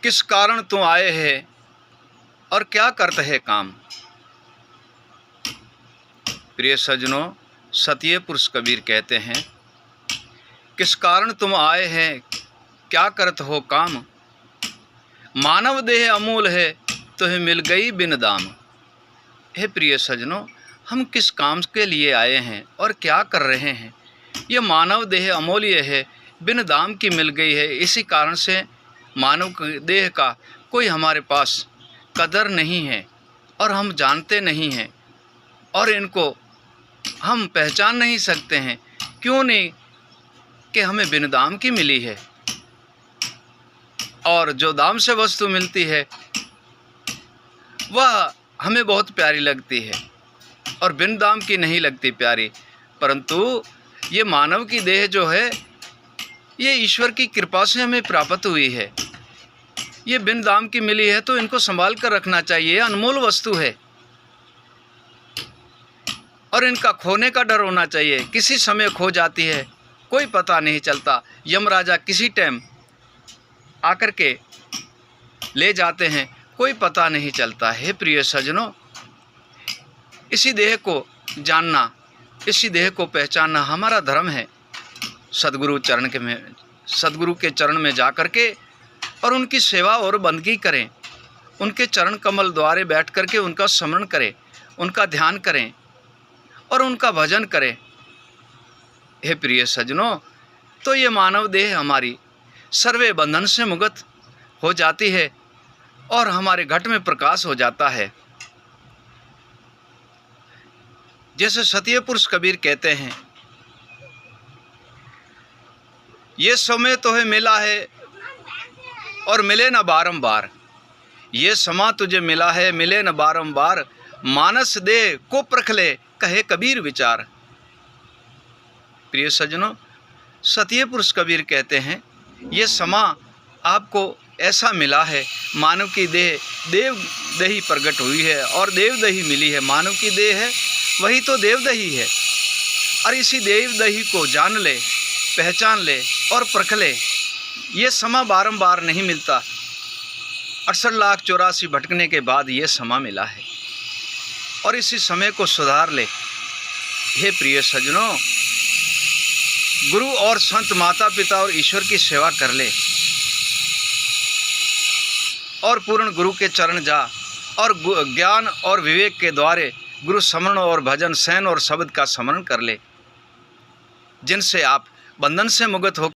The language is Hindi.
किस कारण तू आए है और क्या करते है काम। प्रिय सज्जनों, सतिये पुरुष कबीर कहते हैं, किस कारण तुम आए हैं, क्या करत हो काम। मानव देह अमूल है, तुम्हें मिल गई बिन दाम। हे प्रिय सज्जनों, हम किस काम के लिए आए हैं और क्या कर रहे हैं। ये मानव देह अमूल्य है, बिन दाम की मिल गई है। इसी कारण से मानव देह का कोई हमारे पास कदर नहीं है और हम जानते नहीं हैं और इनको हम पहचान नहीं सकते हैं। क्यों नहीं कि हमें बिन दाम की मिली है, और जो दाम से वस्तु मिलती है वह हमें बहुत प्यारी लगती है और बिन दाम की नहीं लगती प्यारी। परंतु ये मानव की देह जो है, ये ईश्वर की कृपा से हमें प्राप्त हुई है। ये बिन दाम की मिली है तो इनको संभाल कर रखना चाहिए। अनमोल वस्तु है और इनका खोने का डर होना चाहिए। किसी समय खो जाती है, कोई पता नहीं चलता। यमराजा किसी टाइम आकर के ले जाते हैं, कोई पता नहीं चलता है। प्रिय सज्जनों, इसी देह को जानना, इसी देह को पहचानना हमारा धर्म है। सद्गुरु के चरण में जा कर के और उनकी सेवा और बंदगी करें, उनके चरण कमल द्वारे बैठ कर के उनका स्मरण करें, उनका ध्यान करें और उनका भजन करें। हे प्रिय सज्जनों, तो ये मानव देह हमारी सर्वे बंधन से मुक्त हो जाती है और हमारे घट में प्रकाश हो जाता है। जैसे सतिये पुरुष कबीर कहते हैं, ये समय तो है मिला है और मिले न बारंबार। ये समा तुझे मिला है, मिले न बारंबार। मानस दे को परख ले, कहे कबीर विचार। प्रिय सज्जनों, सतिये पुरुष कबीर कहते हैं, ये समा आपको ऐसा मिला है। मानव की देह देवदही प्रकट हुई है और देवदही मिली है। मानव की देह है वही तो देवदही है, और इसी देवदही को जान ले, पहचान ले और परख ले। ये समा बारंबार नहीं मिलता। 68,84,000 भटकने के बाद ये समा मिला है और इसी समय को सुधार ले। हे प्रिय सज्जनों, गुरु और संत, माता पिता और ईश्वर की सेवा कर ले और पूर्ण गुरु के चरण जा और ज्ञान और विवेक के द्वारे गुरु स्मरण और भजन, सैन और शब्द का स्मरण कर ले, जिनसे आप बंधन से मुक्त हो